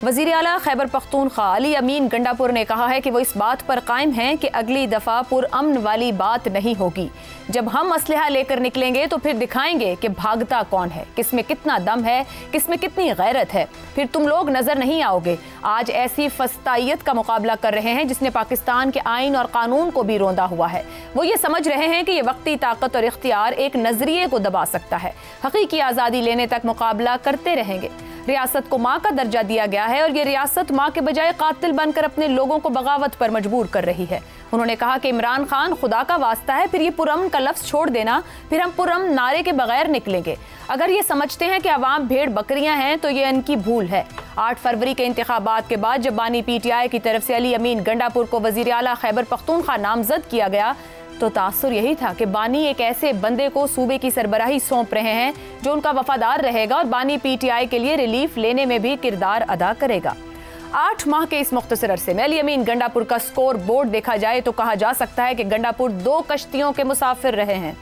वज़ीर आला खैबर पख्तूनख्वा अली अमीन गंडापुर ने कहा है कि वो इस बात पर कायम हैं कि अगली दफ़ा पुरअमन वाली बात नहीं होगी। जब हम असलहा लेकर निकलेंगे तो फिर दिखाएंगे कि भागता कौन है, किसमें कितना दम है, किसमें कितनी गैरत है। फिर तुम लोग नजर नहीं आओगे। आज ऐसी फस्तायत का मुकाबला कर रहे हैं जिसने पाकिस्तान के आइन और कानून को भी रौंदा हुआ है। वो ये समझ रहे हैं कि ये वक्ती ताकत और इख्तियार एक नजरिए को दबा सकता है। हकीकी आज़ादी लेने तक मुकाबला करते रहेंगे। रियासत को माँ का दर्जा दिया गया है और ये रियासत माँ के बजाय कातिल बनकर अपने लोगों को बगावत पर मजबूर कर रही है। उन्होंने कहा कि इमरान खान खुदा का वास्ता है, फिर ये पुरअमन का लफ्ज़ छोड़ देना, फिर हम पुरअमन नारे के बगैर निकलेंगे। अगर ये समझते हैं कि अवाम भेड़ बकरियां हैं तो ये इनकी भूल है। 8 फरवरी के इंतखाबात के बाद जब बानी PTI की तरफ से अली अमीन गंडापुर को वज़ीर आला खैबर पख्तूनख्वा नामजद किया गया तो तासुर यही था कि बानी एक ऐसे बंदे को सूबे की सरबराही सौंप रहे हैं जो उनका वफादार रहेगा और बानी PTI के लिए रिलीफ लेने में भी किरदार अदा करेगा। 8 माह के इस मुख्तसर अरसे में अली अमीन गंडापुर का स्कोर बोर्ड देखा जाए तो कहा जा सकता है कि गंडापुर 2 कश्तियों के मुसाफिर रहे हैं।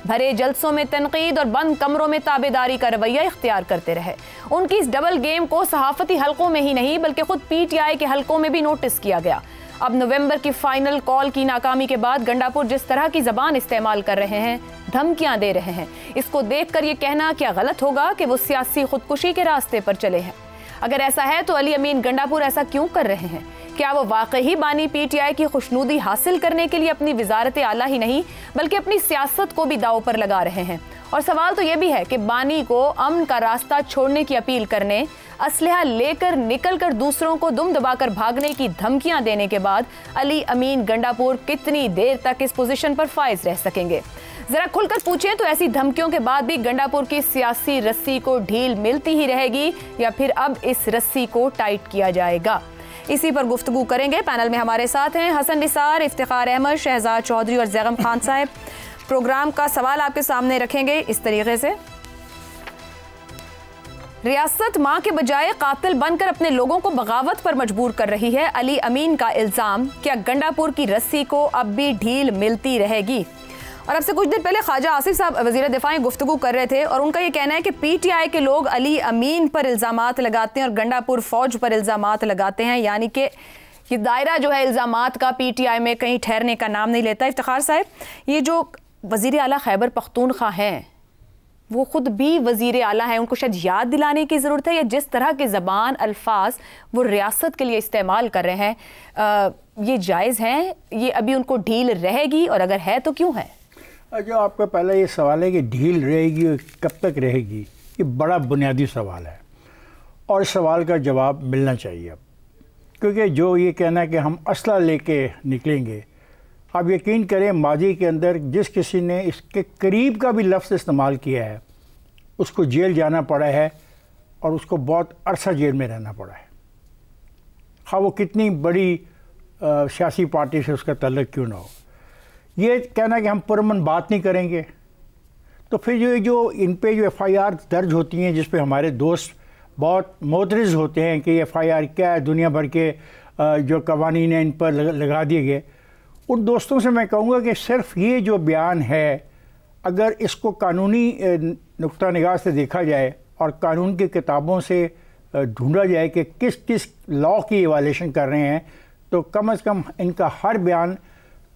भरे जलसों में तनकीद और बंद कमरों में ताबेदारी का रवैया इख्तियार करते रहे। उनकी इस डबल गेम को सहाफती हलकों में ही नहीं बल्कि खुद PTI के हलकों में भी नोटिस किया गया। अब नवंबर की फाइनल कॉल की नाकामी के बाद गंडापुर जिस तरह की जबान इस्तेमाल कर रहे हैं, धमकियां दे रहे हैं, इसको देखकर ये कहना क्या गलत होगा कि वो सियासी खुदकुशी के रास्ते पर चले हैं। अगर ऐसा है तो अली अमीन गंडापुर ऐसा क्यों कर रहे हैं? क्या वो वाकई बानी PTI की खुशनुदी हासिल करने के लिए अपनी वजारत आला ही नहीं बल्कि अपनी सियासत को भी दाव पर लगा रहे हैं? और सवाल तो ये भी है कि बानी को अमन का रास्ता छोड़ने की अपील करने, असलहा लेकर निकलकर दूसरों को दुम दबाकर भागने की धमकियां देने के बाद अली अमीन गंडापुर कितनी देर तक इस पोजीशन पर फाइज रह सकेंगे? जरा खुलकर पूछें तो ऐसी धमकियों के बाद भी गंडापुर की सियासी रस्सी को ढील मिलती ही रहेगी या फिर अब इस रस्सी को टाइट किया जाएगा? इसी पर गुफ्तगू करेंगे। पैनल में हमारे साथ हैं हसन निसार, इफ्तिखार अहमद, शहजाद चौधरी और जैगम खान साहब। प्रोग्राम का सवाल आपके सामने रखेंगे इस तरीके से, रियासत माँ के बजाय कातिल बनकर अपने लोगों को बगावत पर मजबूर कर रही है। अली अमीन का इल्ज़ाम, क्या गंडापुर की रस्सी को अब भी ढील मिलती रहेगी? और अब से कुछ देर पहले ख्वाजा आसिफ साहब वज़ीर दिफा गुफ्तगू कर रहे थे और उनका ये कहना है कि PTI के लोग अली अमीन पर इल्ज़ामात लगाते हैं और गंडापुर फ़ौज पर इल्ज़ामात लगाते हैं, यानी कि ये दायरा जो है इल्ज़ामात का PTI में कहीं ठहरने का नाम नहीं लेता। इफ्तिखार साहब, ये जो वज़ीर आला खैबर पख्तूनख्वा हैं वो ख़ुद भी वज़ीर आला है, उनको शायद याद दिलाने की ज़रूरत है या जिस तरह के ज़बान अल्फाज वो रियासत के लिए इस्तेमाल कर रहे हैं ये जायज़ हैं? ये अभी उनको ढील रहेगी और अगर है तो क्यों है? जो आपका पहला ये सवाल है कि ढील रहेगी और कब तक रहेगी, ये बड़ा बुनियादी सवाल है और इस सवाल का जवाब मिलना चाहिए अब, क्योंकि जो ये कहना है कि हम असला लेके निकलेंगे, आप यकीन करें माजी के अंदर जिस किसी ने इसके करीब का भी लफ्ज़ इस्तेमाल किया है उसको जेल जाना पड़ा है और उसको बहुत अरसा जेल में रहना पड़ा है, हाँ वो कितनी बड़ी सियासी पार्टी से उसका तल्लुक़ क्यों ना हो। ये कहना कि हम पुरअमन बात नहीं करेंगे, तो फिर जो इन पे जो FIR दर्ज होती हैं जिस पे हमारे दोस्त बहुत मोतरज़ होते हैं कि FIR क्या है, दुनिया भर के जो कवानीन हैं इन पर लगा दिए गए, उन दोस्तों से मैं कहूँगा कि सिर्फ ये जो बयान है अगर इसको कानूनी नुक्ता निगाह से देखा जाए और कानून की किताबों से ढूंढा जाए कि किस किस लॉ की वायलेशन कर रहे हैं, तो कम से कम इनका हर बयान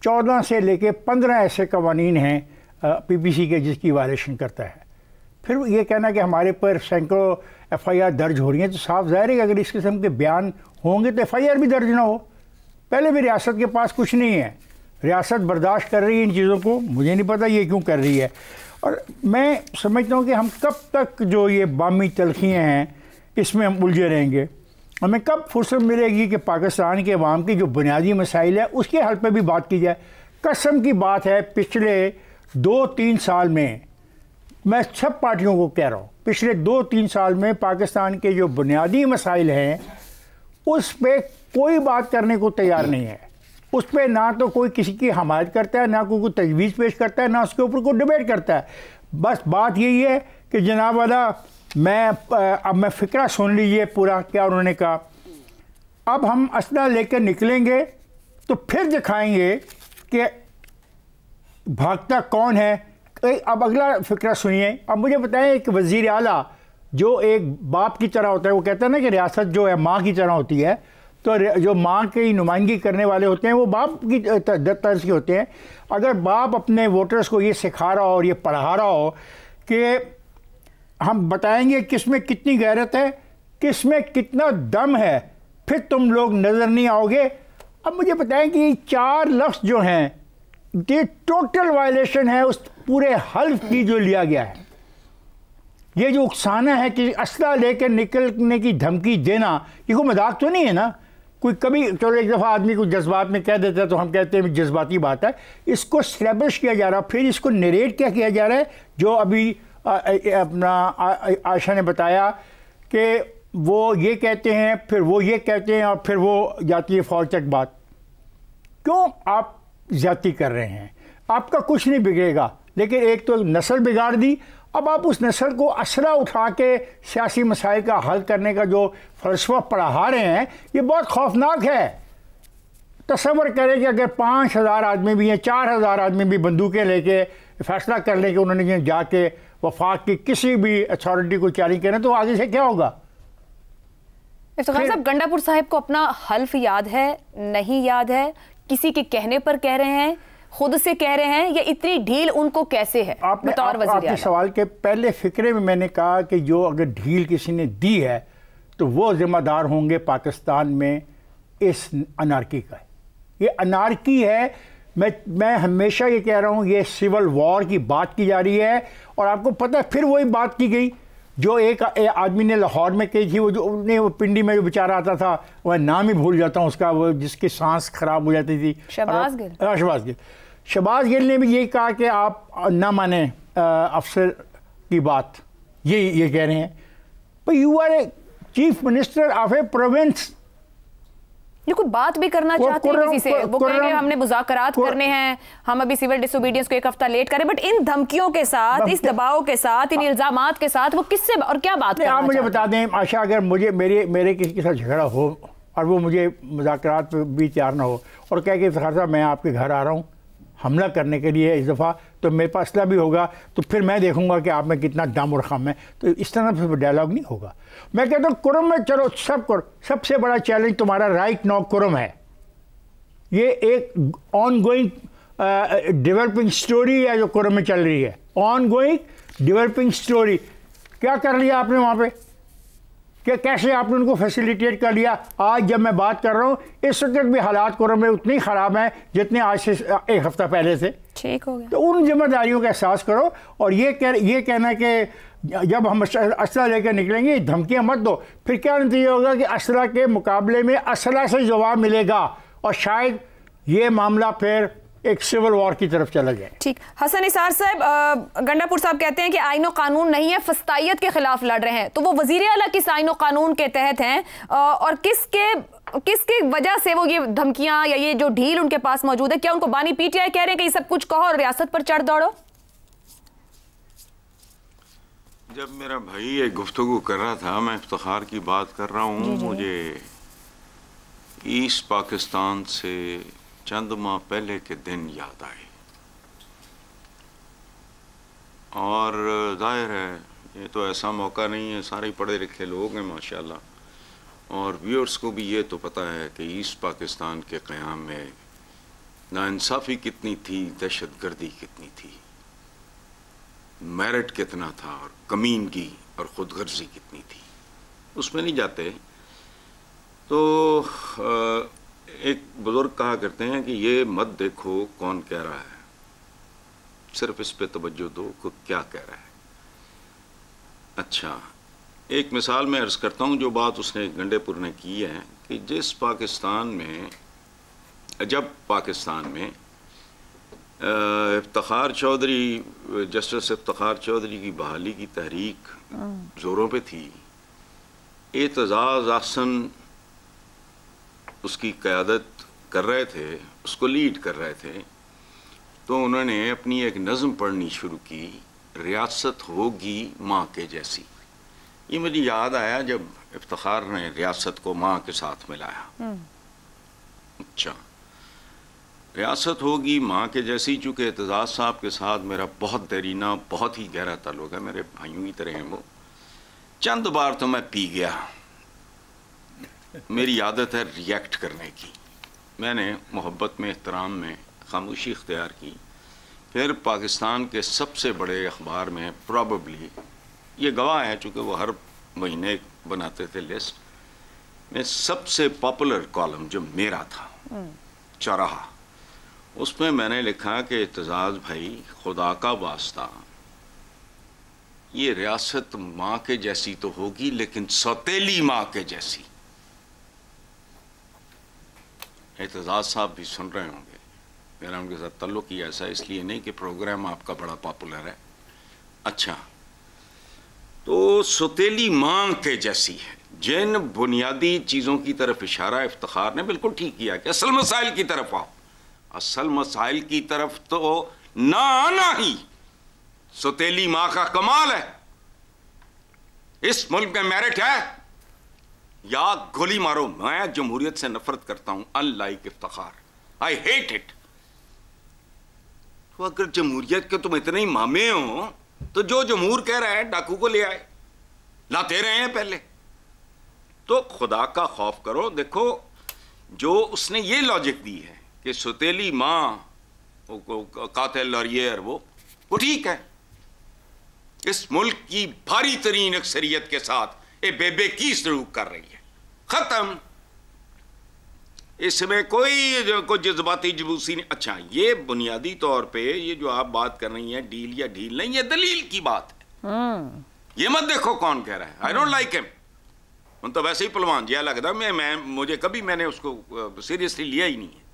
14 से लेके 15 ऐसे कवानीन हैं PPC के जिसकी वायलेशन करता है। फिर ये कहना कि हमारे पर सैकड़ों FIR दर्ज हो रही हैं, तो साफ ज़ाहिर है कि अगर इस किस्म के बयान होंगे तो FIR भी दर्ज ना हो। पहले भी रियासत के पास कुछ नहीं है, रियासत बर्दाश्त कर रही है इन चीज़ों को, मुझे नहीं पता ये क्यों कर रही है। और मैं समझता हूँ कि हम कब तक जो ये बामी तलखियाँ हैं इसमें हम उलझे रहेंगे, हमें कब फुर्सत मिलेगी कि पाकिस्तान के अवाम की जो बुनियादी मसाइल है उसके हल पर भी बात की जाए। कसम की बात है, पिछले 2-3 साल में, मैं सब पार्टियों को कह रहा हूँ, पिछले 2-3 साल में पाकिस्तान के जो बुनियादी मसाइल हैं उस पर कोई बात करने को तैयार नहीं है। उस पर ना तो कोई किसी की हमायत करता है, ना कोई तजवीज़ पेश करता है, ना उसके ऊपर कोई डिबेट करता है। बस बात यही है कि जनाब वाला अब मैं फ़िक्रा सुन लीजिए पूरा क्या उन्होंने कहा, अब हम असला लेकर निकलेंगे तो फिर दिखाएंगे कि भागता कौन है। अब अगला फ़िक्रा सुनिए। अब मुझे बताएं कि वज़ीर आला जो एक बाप की तरह होता है, वो कहता है ना कि रियासत जो है माँ की तरह होती है, तो जो माँ की नुमाइंदगी करने वाले होते हैं वो बाप की तर्ज के होते हैं। अगर बाप अपने वोटर्स को ये सिखा रहा हो और ये पढ़ा रहा हो कि हम बताएंगे किस में कितनी गैरत है, किस में कितना दम है, फिर तुम लोग नज़र नहीं आओगे। अब मुझे बताएं कि 4 लफ्ज़ जो हैं ये टोटल वायलेशन है उस पूरे हल्फ की जो लिया गया है। ये जो उकसाना है कि असला लेकर निकलने की धमकी देना, ये कोई मजाक तो नहीं है ना। कोई कभी चलो एक दफ़ा आदमी को जज्बात में कह देता है तो हम कहते हैं जज्बाती बात है। इसको स्टैब्लिश किया जा रहा है, फिर इसको नरेट क्या किया जा रहा है, जो अभी अपना आयशा ने बताया कि वो ये कहते हैं, फिर वो ये कहते हैं, और फिर वो जाती है फौज तक बात। क्यों आप ज्यादती कर रहे हैं? आपका कुछ नहीं बिगड़ेगा, लेकिन एक तो नस्ल बिगाड़ दी, अब आप उस नस्ल को असरा उठा के सियासी मसाइल का हल करने का जो फ़लसफ़ा पढ़ा रहे हैं, ये बहुत खौफनाक है। तसव्वुर करें कि अगर 5,000 आदमी भी हैं, 4,000 आदमी भी बंदूकें लेके फैसला कर लें कि उन्होंने जाके वफाक की किसी भी अथॉरिटी को चैलेंज करें, तो आगे से क्या होगा? इफ्तिखार साहब, गंडापुर साहिब को अपना हल्फ याद है, नहीं याद है, किसी के कहने पर कह रहे हैं, खुद से कह रहे हैं, या इतनी ढील उनको कैसे है? आपके सवाल के पहले फिक्रे में मैंने कहा कि जो अगर ढील किसी ने दी है तो वो जिम्मेदार होंगे पाकिस्तान में इस अनारकी का। ये अनारकी है। मैं हमेशा ये कह रहा हूँ, ये सिविल वॉर की बात की जा रही है। और आपको पता है फिर वही बात की गई जो एक आदमी ने लाहौर में कही थी, वो पिंडी में जो बेचारा आता था, वह नाम ही भूल जाता हूँ उसका, वो जिसकी सांस खराब हो जाती थी, शहबाज गिल ने भी यही कहा कि आप ना माने अफसर की बात। ये कह रहे हैं, पर you are a chief minister of a province. ये कोई बात भी करना चाहते हैं किसी से, वो कहेंगे हमने मुज़ाकरात करने हैं, हम अभी सिविल डिसोबीडियंस को 1 हफ्ता लेट करें, बट इन धमकियों के साथ, इस दबाव के साथ, इन इल्जामात के साथ वो किससे और क्या बात करना? आप मुझे बता दें आशा, अगर मेरे किसी के साथ झगड़ा हो और वो मुझे मुज़ाकरात पे भी तैयार ना हो और कहे कि इफ्तिखार साहब मैं आपके घर आ रहा हूँ हमला करने के लिए इस दफ़ा, तो मेरे पास असला भी होगा, तो फिर मैं देखूंगा कि आप में कितना दम और खम है। तो इस तरह से डायलॉग नहीं होगा। मैं कहता हूँ कुरम में चलो सब करो, सबसे बड़ा चैलेंज तुम्हारा राइट नाउ कुरम है। ये एक ऑन गोइंग डेवलपिंग स्टोरी है जो कुरम में चल रही है, ऑन गोइंग डेवलपिंग स्टोरी। क्या कर लिया आपने वहाँ पे, कि कैसे आपने उनको फैसिलिटेट कर लिया? आज जब मैं बात कर रहा हूँ इस वक्त भी हालात कुरम में उतनी ख़राब हैं जितने आज से 1 हफ्ता पहले से। ठीक हो गया। तो उन जिम्मेदारियों का एहसास करो। और ये कहना कि जब हम असला लेकर निकलेंगे धमकियाँ मत दो, फिर क्या नतीजा होगा कि असला के मुकाबले में असला से जवाब मिलेगा और शायद ये मामला फिर एक सिविल वॉर की तरफ चला जाए। ठीक। हसन निसार साहब, गंडापुर साहब कहते हैं कि आईन और कानून नहीं है, फस्तायत के खिलाफ लड़ रहे हैं, तो वो वजीर आला किस आईन और कानून के तहत हैं और किसके वजह से वो ये धमकियां या ये जो ढील उनके पास मौजूद है? क्या उनको बानी पीटीआई कह रहे हैं कि ये सब कुछ कहो और रियासत पर चढ़ दौड़ो? जब मेरा भाई ये गुफ्तगू कर रहा था, मैं इफ्तिखार की बात कर रहा हूँ, मुझे ईस्ट पाकिस्तान से चंद माह पहले के दिन याद आए। और जाहिर है ये तो ऐसा मौका नहीं है, सारे पढ़े लिखे लोग हैं माशाल्लाह, और व्यूअर्स को भी ये तो पता है कि ईस्ट पाकिस्तान के क़याम में नाइंसाफ़ी कितनी थी, दहशतगर्दी कितनी थी, मेरिट कितना था और कमीनगी और ख़ुदगर्जी कितनी थी, उसमें नहीं जाते। तो एक बुज़ुर्ग कहा करते हैं कि ये मत देखो कौन कह रहा है, सिर्फ इस पे तवज्जो दो कि क्या कह रहा है। अच्छा, एक मिसाल मैं अर्ज़ करता हूँ, जो बात उसने गंडेपुर ने की है कि जिस पाकिस्तान में, जब पाकिस्तान में इफ्तिखार चौधरी, जस्टिस इफ्तिखार चौधरी की बहाली की तहरीक ज़ोरों पे थी, एतज़ाज़ अहसन उसकी क़यादत कर रहे थे, उसको लीड कर रहे थे, तो उन्होंने अपनी एक नज़म पढ़नी शुरू की, रियासत होगी माँ के जैसी। ये मुझे याद आया जब इफ्तिखार ने रियासत को माँ के साथ मिलाया। अच्छा, रियासत होगी माँ के जैसी, चूँकि एतज़ाज़ साहब के साथ मेरा बहुत देरीना, बहुत ही गहरा ताल्लुक़ है, मेरे भाइयों की तरह हैं वो, चंद बार तो मैं पी गया, मेरी आदत है रिएक्ट करने की। मैंने मोहब्बत में, एहतराम में खामोशी इख्तियार की। फिर पाकिस्तान के सबसे बड़े अखबार में, प्रॉबली ये गवाह है चूँकि वो हर महीने बनाते थे लिस्ट में, सबसे पॉपुलर कॉलम जो मेरा था, चौराहा, उसमें मैंने लिखा कि एतजाज़ भाई, खुदा का वास्ता, ये रियासत माँ के जैसी तो होगी लेकिन सौतेली माँ के जैसी। एतजाज़ साहब भी सुन रहे होंगे, मेरा उनके साथ ताल्लुक़ ही ऐसा इसलिए नहीं कि प्रोग्राम आपका बड़ा पॉपुलर है। अच्छा, तो सौतेली माँ के जैसी है। जिन बुनियादी चीज़ों की तरफ इशारा इफ्तिखार ने बिल्कुल ठीक किया कि असल मसाइल की तरफ आओ। असल मसाइल की तरफ तो ना आना ही सौतेली माँ का कमाल है। इस मुल्क में मेरिट है या गोली मारो। मैं जमहूरियत से नफरत करता हूं, unlike Iftikhar, I hate it. तो अगर जमहूरियत के तुम इतने ही मामे हो तो जो जमहूर कह रहा है डाकू को ले आए, लाते रहे हैं पहले। तो खुदा का खौफ करो। देखो, जो उसने ये लॉजिक दी है कि सौतेली माँ कातिल और ये और वो ठीक है। इस मुल्क की भारी तरीन अक्सरियत के साथ ये बेबे की सलूक कर रही है, खत्म। इसमें कोई जज्बाती जबूसी नहीं। अच्छा, ये बुनियादी तौर पे ये जो आप बात कर रही हैं डील या डील नहीं, ये दलील की बात है। ये मत देखो कौन कह रहा है, आई डोंट लाइक हिम। उन तो वैसे ही पलवान जिया लगता है, मैंने उसको सीरियसली लिया ही नहीं है।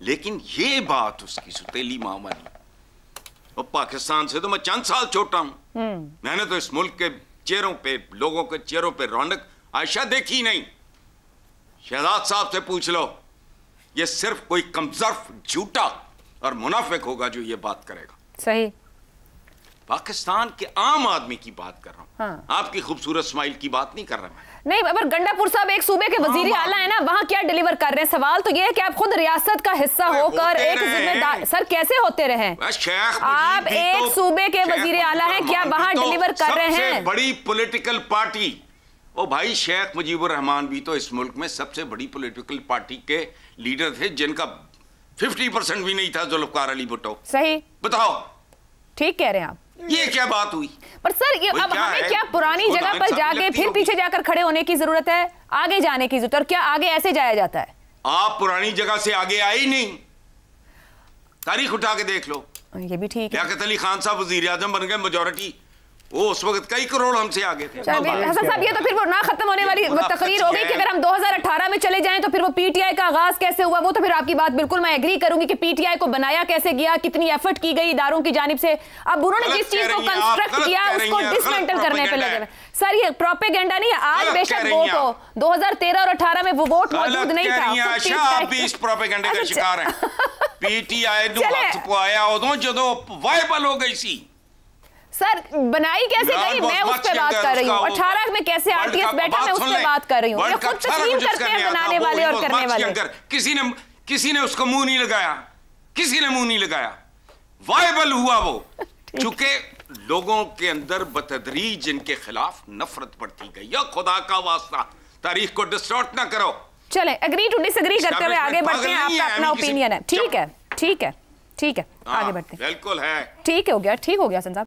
लेकिन ये बात उसकी सौतेली माँ वाली, और पाकिस्तान से तो मैं चंद साल छोटा हूं। मैंने तो इस मुल्क के चेहरों पे, लोगों के चेहरों पे रौनक आयशा देखी नहीं। शहजाद साहब से पूछ लो, ये सिर्फ कोई कमजर्फ, झूठा और मुनाफिक होगा जो ये बात करेगा। सही। पाकिस्तान के आम आदमी की बात कर रहा हूं। हाँ। आपकी खूबसूरत स्माइल की बात नहीं कर रहा मैं। नहीं, अगर गंडापुर साहब एक सूबे के वजीर आला है ना, वहां क्या डिलीवर कर रहे हैं? सवाल तो ये है कि आप खुद रियासत का हिस्सा होकर एक जिम्मेदार, सर कैसे होते रहे? आप एक सूबे के वजीर आला हैं, क्या वहां डिलीवर कर रहे हैं? सबसे बड़ी पॉलिटिकल पार्टी, ओ भाई, शेख मुजीबुर रहमान भी तो इस मुल्क में सबसे बड़ी पॉलिटिकल पार्टी के लीडर थे, जिनका 50% भी नहीं था जुल्फकार अली भुट्टो। सही। बताओ, ठीक कह रहे हैं आप। ये क्या बात हुई? पर सर, ये अब हमें क्या पुरानी जगह पर जाके फिर पीछे जाकर खड़े होने की जरूरत है? आगे जाने की जरूरत है। और क्या आगे ऐसे जाया जाता है? आप पुरानी जगह से आगे आए ही नहीं। तारीख उठा के देख लो। ये भी ठीक है। लियाकत अली खान साहब वजीर आजम बन गए, मेजॉरिटी, वो उस वक्त कई करोड़ हमसे आगे थे। हसन साहब, ये तो फिर वो ना खत्म होने वाली तकरीर हो गई कि अगर हम 2018 में चले जाएं तो फिर वो पीटीआई का आगाज कैसे हुआ। वो तो फिर आपकी बात बिल्कुल मैं एग्री करूंगी कि पीटीआई को बनाया कैसे गया, कितनी एफर्ट की गई इदारों की जानिब से। अब उन्होंने जिस चीज को कंस्ट्रक्ट किया उसको डिसमेंटल करने पे लगे। सर, ये प्रोपेगेंडा नहीं है। आज बेशक वोट हो, 2013 और 18 में वो वोट मौजूद नहीं था। आप भी इस प्रोपेगेंडे का शिकार हैं। पीटीआई ਨੂੰ ਹੱਥ ਪਵਾਇਆ ਉਦੋਂ ਜਦੋਂ ਵਾਇਬਲ हो गई सी। सर, बनाई कैसे गई, मैं उस पे बात कर रही हूँ। 18 में कैसे आरटीएस बैठा, मैं उस पे बात कर रही हूँ। ये खुद तस्लीम करते हैं बनाने वाले और करने वाले। किसी ने उसको मुंह नहीं लगाया, किसी ने मुंह नहीं लगाया, वायबल हुआ वो। चूंकि लोगों के अंदर बतदरीज इनके खिलाफ नफरत बढ़ती गई। या खुदा का वास्ता, तारीख को डिस्टॉर्ट ना करो। चले, एग्री टू डिसएग्री करते हुए आगे बढ़ते हैं। आपका अपना ओपिनियन है, ठीक है, ठीक है, ठीक है, आगे बढ़ते हैं। बिल्कुल है, ठीक हो गया, ठीक हो गया हसन साहब।